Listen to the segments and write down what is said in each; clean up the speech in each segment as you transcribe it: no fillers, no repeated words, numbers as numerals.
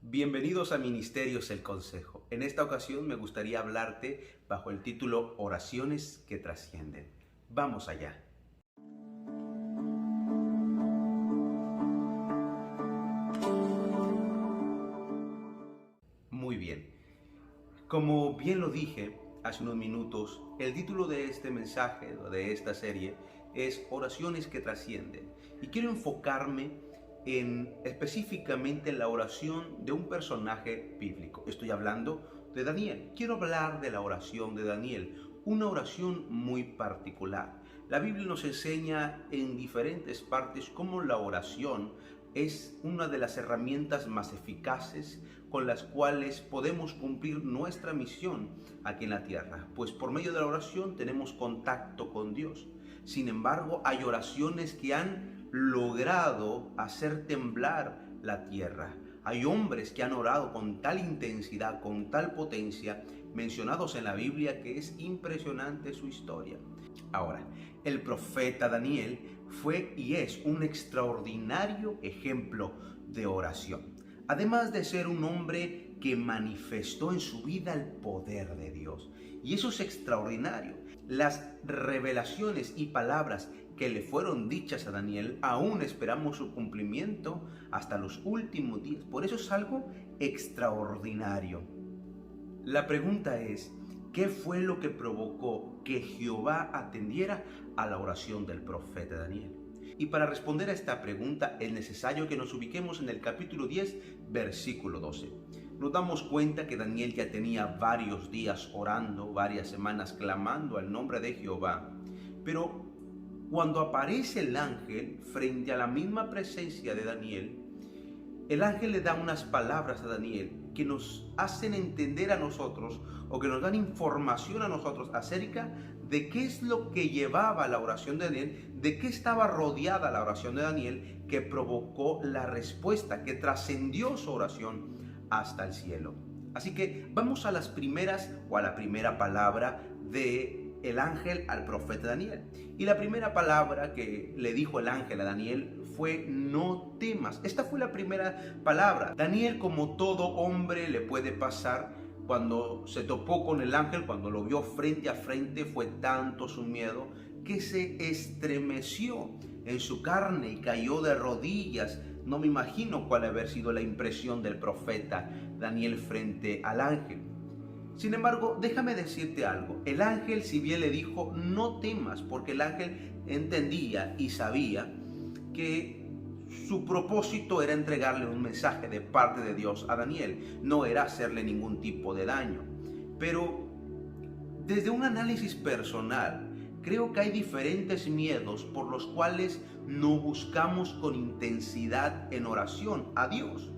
Bienvenidos a Ministerios El Consejo. En esta ocasión me gustaría hablarte bajo el título Oraciones que trascienden. Vamos allá. Muy bien. Como bien lo dije hace unos minutos, el título de este mensaje, o de esta serie, es Oraciones que trascienden. Y quiero enfocarme específicamente en la oración de un personaje bíblico. Estoy hablando de Daniel. Quiero hablar de la oración de Daniel, una oración muy particular. La Biblia nos enseña en diferentes partes cómo la oración es una de las herramientas más eficaces con las cuales podemos cumplir nuestra misión aquí en la tierra, pues por medio de la oración tenemos contacto con Dios. Sin embargo, hay oraciones que han logrado hacer temblar la tierra. Hay hombres que han orado con tal intensidad, con tal potencia, mencionados en la Biblia, que es impresionante su historia. Ahora, el profeta Daniel fue y es un extraordinario ejemplo de oración. Además de ser un hombre que manifestó en su vida el poder de Dios. Y eso es extraordinario. Las revelaciones y palabras que le fueron dichas a Daniel, aún esperamos su cumplimiento hasta los últimos días. Por eso es algo extraordinario. La pregunta es, ¿qué fue lo que provocó que Jehová atendiera a la oración del profeta Daniel? Y para responder a esta pregunta es necesario que nos ubiquemos en el capítulo 10, versículo 12. Nos damos cuenta que Daniel ya tenía varios días orando, varias semanas clamando al nombre de Jehová. Pero cuando aparece el ángel frente a la misma presencia de Daniel, el ángel le da unas palabras a Daniel que nos hacen entender a nosotros o que nos dan información a nosotros acerca de qué es lo que llevaba la oración de Daniel, de qué estaba rodeada la oración de Daniel, que provocó la respuesta, que trascendió su oración hasta el cielo. Así que vamos a las primeras o a la primera palabra de el ángel al profeta Daniel. Y la primera palabra que le dijo el ángel a Daniel fue: no temas. Esta fue la primera palabra. Daniel, como todo hombre le puede pasar, cuando se topó con el ángel, cuando lo vio frente a frente, fue tanto su miedo que se estremeció en su carne y cayó de rodillas. No me imagino cuál haber sido la impresión del profeta Daniel frente al ángel. Sin embargo, déjame decirte algo. El ángel, si bien le dijo no temas, porque el ángel entendía y sabía que su propósito era entregarle un mensaje de parte de Dios a Daniel, no era hacerle ningún tipo de daño. Pero desde un análisis personal, creo que hay diferentes miedos por los cuales no buscamos con intensidad en oración a Dios.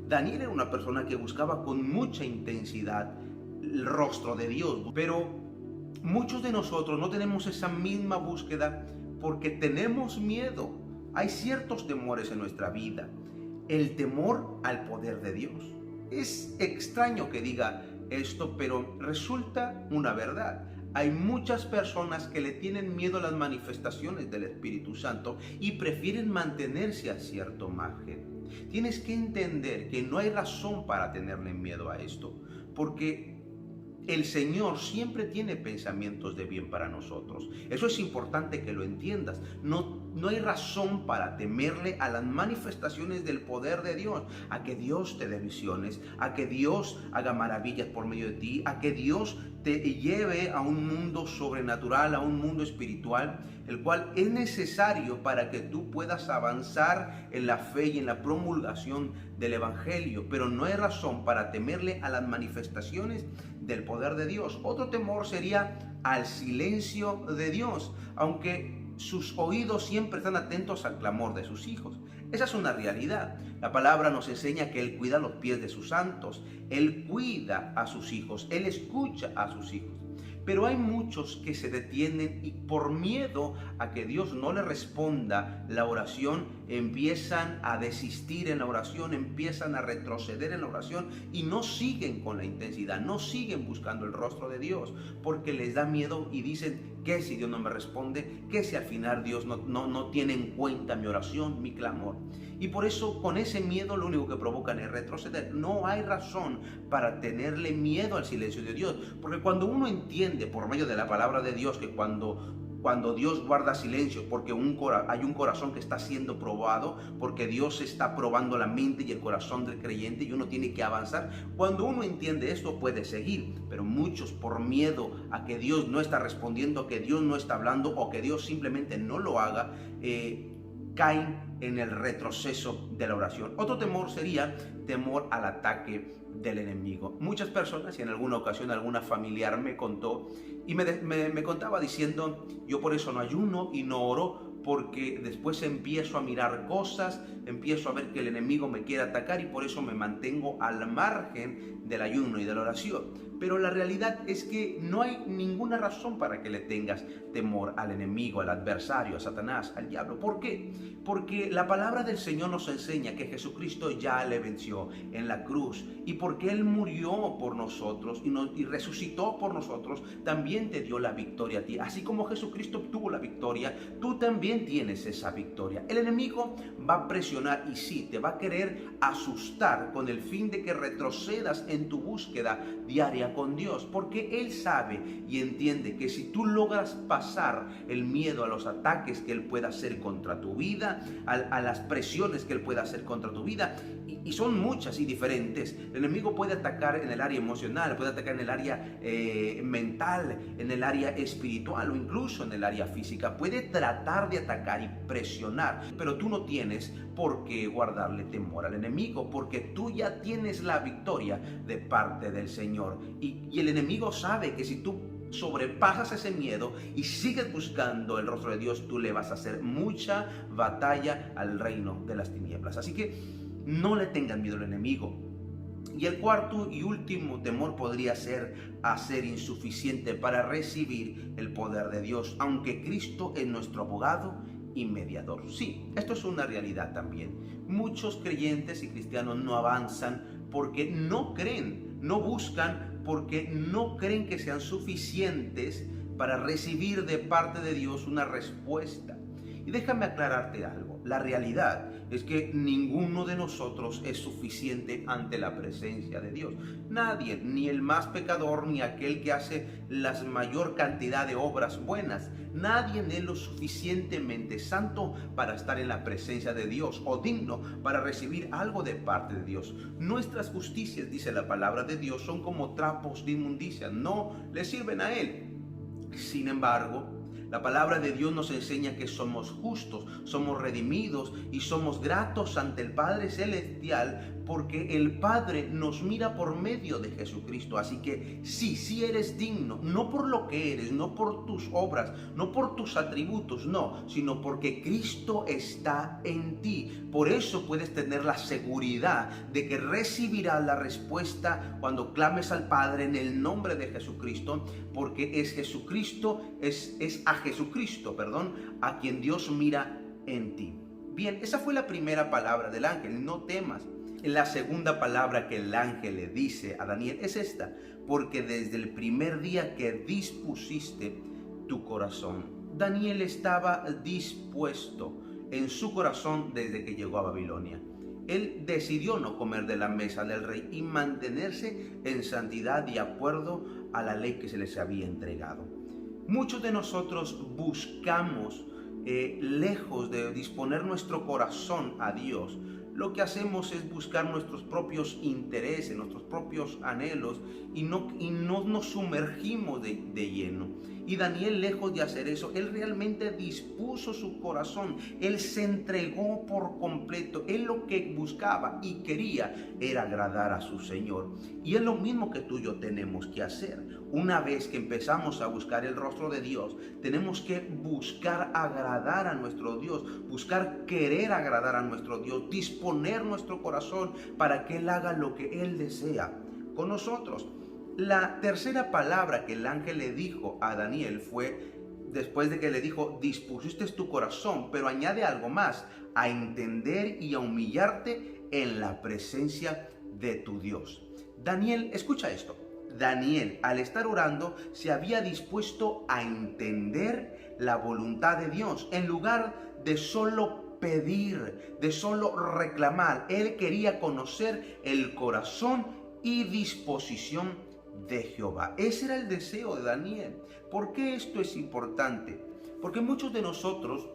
Daniel era una persona que buscaba con mucha intensidad el rostro de Dios, pero muchos de nosotros no tenemos esa misma búsqueda porque tenemos miedo. Hay ciertos temores en nuestra vida. El temor al poder de Dios. Es extraño que diga esto, pero resulta una verdad. Hay muchas personas que le tienen miedo a las manifestaciones del Espíritu Santo y prefieren mantenerse a cierto margen. Tienes que entender que no hay razón para tenerle miedo a esto, porque el Señor siempre tiene pensamientos de bien para nosotros. Eso es importante que lo entiendas. No hay razón para temerle a las manifestaciones del poder de Dios, a que Dios te dé visiones, a que Dios haga maravillas por medio de ti, a que Dios te lleve a un mundo sobrenatural, a un mundo espiritual, el cual es necesario para que tú puedas avanzar en la fe y en la promulgación del Evangelio. Pero no hay razón para temerle a las manifestaciones del poder de Dios. Otro temor sería al silencio de Dios, aunque sus oídos siempre están atentos al clamor de sus hijos. Esa es una realidad. La palabra nos enseña que Él cuida los pies de sus santos. Él cuida a sus hijos. Él escucha a sus hijos. Pero hay muchos que se detienen y por miedo a que Dios no le responda la oración, empiezan a desistir en la oración, empiezan a retroceder en la oración y no siguen con la intensidad, no siguen buscando el rostro de Dios porque les da miedo y dicen: ¿Qué si Dios no me responde? ¿Qué si al final Dios no tiene en cuenta mi oración, mi clamor? Y por eso, con ese miedo, lo único que provocan es retroceder. No hay razón para tenerle miedo al silencio de Dios. Porque cuando uno entiende por medio de la palabra de Dios que cuando Dios guarda silencio, porque hay un corazón que está siendo probado, porque Dios está probando la mente y el corazón del creyente y uno tiene que avanzar. Cuando uno entiende esto puede seguir, pero muchos por miedo a que Dios no está respondiendo, a que Dios no está hablando o que Dios simplemente no lo haga, caen en el retroceso de la oración. Otro temor sería temor al ataque del enemigo. Muchas personas, y en alguna ocasión alguna familiar me contó y me contaba diciendo: yo por eso no ayuno y no oro, porque después empiezo a mirar cosas, empiezo a ver que el enemigo me quiere atacar y por eso me mantengo al margen del ayuno y de la oración. Pero la realidad es que no hay ninguna razón para que le tengas temor al enemigo, al adversario, a Satanás, al diablo. ¿Por qué? Porque la palabra del Señor nos enseña que Jesucristo ya le venció en la cruz, y porque Él murió por nosotros y resucitó por nosotros, también te dio la victoria a ti. Así como Jesucristo obtuvo la victoria, tú también tienes esa victoria. El enemigo va a presionar y sí, te va a querer asustar con el fin de que retrocedas en tu búsqueda diaria con Dios, porque Él sabe y entiende que si tú logras pasar el miedo a los ataques que Él pueda hacer contra tu vida, a las presiones que Él pueda hacer contra tu vida, y son muchas y diferentes. El enemigo puede atacar en el área emocional, puede atacar en el área mental, en el área espiritual o incluso en el área física. Puede tratar de atacar y presionar, pero tú no tienes por qué guardarle temor al enemigo, porque tú ya tienes la victoria de parte del Señor. Y el enemigo sabe que si tú sobrepasas ese miedo y sigues buscando el rostro de Dios, tú le vas a hacer mucha batalla al reino de las tinieblas. Así que no le tengan miedo al enemigo. Y el cuarto y último temor podría ser a ser insuficiente para recibir el poder de Dios, aunque Cristo es nuestro abogado y mediador. Sí, esto es una realidad también. Muchos creyentes y cristianos no avanzan porque no creen, no buscan, porque no creen que sean suficientes para recibir de parte de Dios una respuesta. Y déjame aclararte algo. La realidad es que ninguno de nosotros es suficiente ante la presencia de Dios. Nadie, ni el más pecador, ni aquel que hace la mayor cantidad de obras buenas. Nadie es lo suficientemente santo para estar en la presencia de Dios o digno para recibir algo de parte de Dios. Nuestras justicias, dice la palabra de Dios, son como trapos de inmundicia. No le sirven a Él. Sin embargo, la palabra de Dios nos enseña que somos justos, somos redimidos y somos gratos ante el Padre Celestial, porque el Padre nos mira por medio de Jesucristo. Así que sí eres digno, no por lo que eres, no por tus obras, no por tus atributos, no, sino porque Cristo está en ti. Por eso puedes tener la seguridad de que recibirás la respuesta cuando clames al Padre en el nombre de Jesucristo, porque es Jesucristo, es a Jesucristo, a quien Dios mira en ti. Bien, esa fue la primera palabra del ángel: no temas. La segunda palabra que el ángel le dice a Daniel es esta: porque desde el primer día que dispusiste tu corazón. Daniel estaba dispuesto en su corazón desde que llegó a Babilonia. Él decidió no comer de la mesa del rey y mantenerse en santidad de acuerdo a la ley que se les había entregado. Muchos de nosotros buscamos, lejos de disponer nuestro corazón a Dios, lo que hacemos es buscar nuestros propios intereses, nuestros propios anhelos, y no nos sumergimos de lleno. Y Daniel, lejos de hacer eso, él realmente dispuso su corazón, él se entregó por completo. Él lo que buscaba y quería era agradar a su Señor. Y es lo mismo que tú y yo tenemos que hacer. Una vez que empezamos a buscar el rostro de Dios, tenemos que buscar agradar a nuestro Dios, buscar querer agradar a nuestro Dios, disponer nuestro corazón para que Él haga lo que Él desea con nosotros. La tercera palabra que el ángel le dijo a Daniel fue, después de que le dijo: dispusiste tu corazón, pero añade algo más: a entender y a humillarte en la presencia de tu Dios. Daniel, escucha esto. Daniel, al estar orando, se había dispuesto a entender la voluntad de Dios en lugar de solo pedir, de solo reclamar. Él quería conocer el corazón y disposición de Jehová. Ese era el deseo de Daniel. ¿Por qué esto es importante? Porque muchos de nosotros,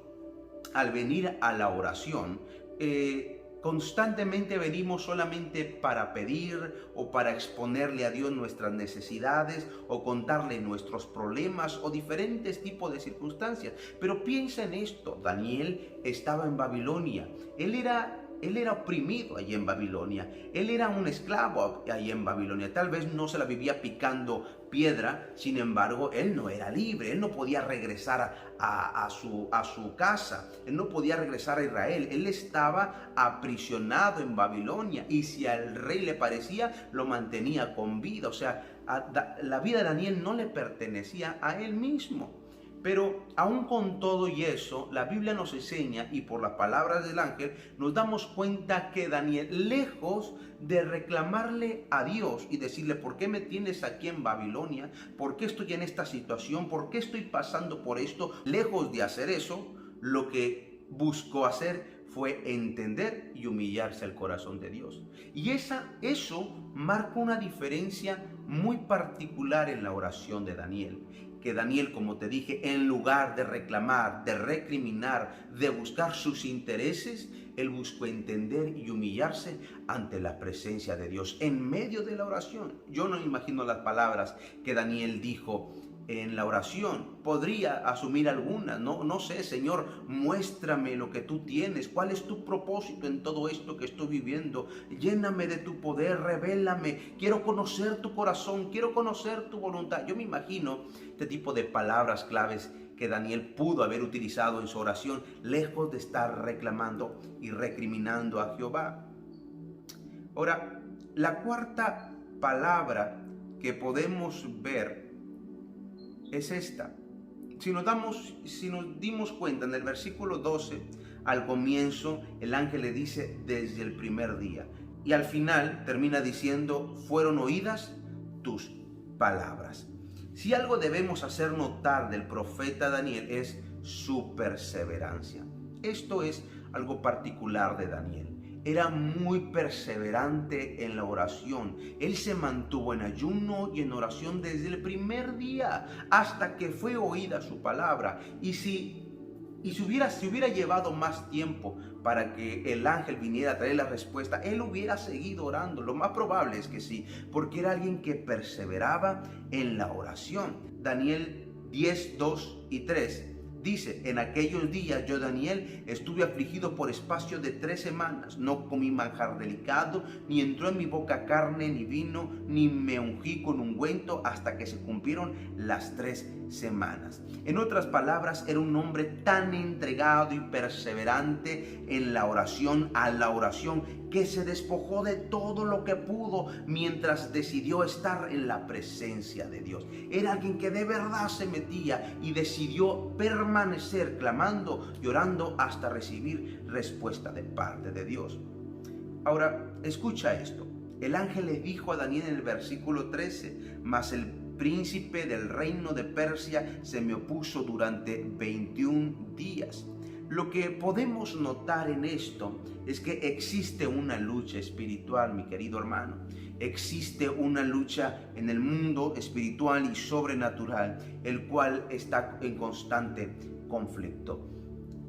al venir a la oración, constantemente venimos solamente para pedir o para exponerle a Dios nuestras necesidades o contarle nuestros problemas o diferentes tipos de circunstancias. Pero piensa en esto, Daniel estaba en Babilonia, él era oprimido allí en Babilonia, él era un esclavo allí en Babilonia, tal vez no se la vivía picando piedra, sin embargo, él no era libre, él no podía regresar a su casa, él no podía regresar a Israel, él estaba aprisionado en Babilonia y si al rey le parecía, lo mantenía con vida, o sea, la vida de Daniel no le pertenecía a él mismo. Pero aún con todo y eso, la Biblia nos enseña, y por las palabras del ángel, nos damos cuenta que Daniel, lejos de reclamarle a Dios y decirle, ¿por qué me tienes aquí en Babilonia? ¿Por qué estoy en esta situación? ¿Por qué estoy pasando por esto? Lejos de hacer eso, lo que buscó hacer fue entender y humillarse al corazón de Dios. Y eso marca una diferencia muy particular en la oración de Daniel. Que Daniel, como te dije, en lugar de reclamar, de recriminar, de buscar sus intereses, él buscó entender y humillarse ante la presencia de Dios en medio de la oración. Yo no imagino las palabras que Daniel dijo en la oración. Podría asumir algunas, no sé, Señor, muéstrame lo que tú tienes, cuál es tu propósito en todo esto que estoy viviendo, lléname de tu poder, revélame, quiero conocer tu corazón, quiero conocer tu voluntad. Yo me imagino este tipo de palabras claves que Daniel pudo haber utilizado en su oración, lejos de estar reclamando y recriminando a Jehová. Ahora, la cuarta palabra que podemos ver es esta. Si nos dimos cuenta en el versículo 12, al comienzo el ángel le dice desde el primer día y al final termina diciendo fueron oídas tus palabras. Si algo debemos hacer notar del profeta Daniel es su perseverancia. Esto es algo particular de Daniel. Era muy perseverante en la oración. Él se mantuvo en ayuno y en oración desde el primer día hasta que fue oída su palabra. Y si hubiera llevado más tiempo para que el ángel viniera a traer la respuesta, él hubiera seguido orando. Lo más probable es que sí, porque era alguien que perseveraba en la oración. Daniel 10, 2 y 3 dice, en aquellos días yo, Daniel, estuve afligido por espacio de 3 semanas. No comí manjar delicado, ni entró en mi boca carne ni vino, ni me ungí con ungüento hasta que se cumplieron las 3 semanas. En otras palabras, era un hombre tan entregado y perseverante en la oración, a la oración, que se despojó de todo lo que pudo mientras decidió estar en la presencia de Dios. Era alguien que de verdad se metía y decidió permanecer clamando y orando hasta recibir respuesta de parte de Dios. Ahora, escucha esto. El ángel le dijo a Daniel en el versículo 13, mas el príncipe del reino de Persia se me opuso durante 21 días. Lo que podemos notar en esto es que existe una lucha espiritual, mi querido hermano. Existe una lucha en el mundo espiritual y sobrenatural, el cual está en constante conflicto.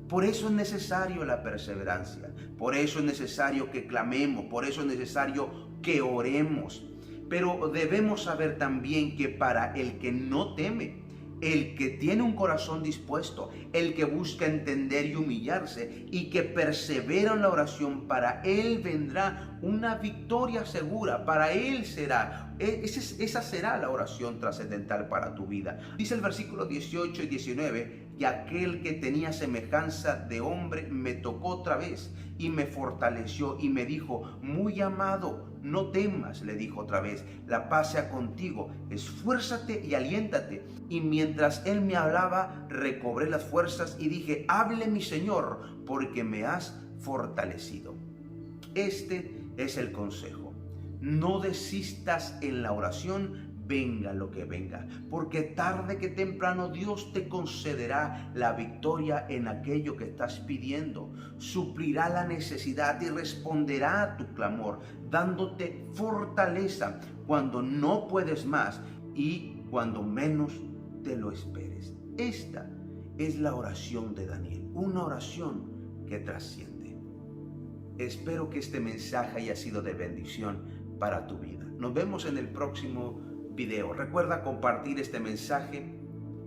Por eso es necesario la perseverancia, por eso es necesario que clamemos, por eso es necesario que oremos. Pero debemos saber también que para el que no teme, el que tiene un corazón dispuesto, el que busca entender y humillarse y que persevera en la oración, para él vendrá una victoria segura, para él será, esa será la oración trascendental para tu vida. Dice el versículo 18 y 19, y aquel que tenía semejanza de hombre me tocó otra vez y me fortaleció y me dijo, muy amado, no temas, le dijo otra vez, la paz sea contigo, esfuérzate y aliéntate. Y mientras él me hablaba, recobré las fuerzas y dije, hable mi Señor, porque me has fortalecido. Este es el consejo. No desistas en la oración, venga lo que venga, porque tarde que temprano Dios te concederá la victoria en aquello que estás pidiendo, suplirá la necesidad y responderá a tu clamor, dándote fortaleza cuando no puedes más y cuando menos te lo esperes. Esta es la oración de Daniel, una oración que trasciende. Espero que este mensaje haya sido de bendición para tu vida. Nos vemos en el próximo video. Recuerda compartir este mensaje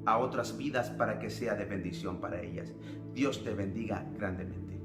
a otras vidas para que sea de bendición para ellas. Dios te bendiga grandemente.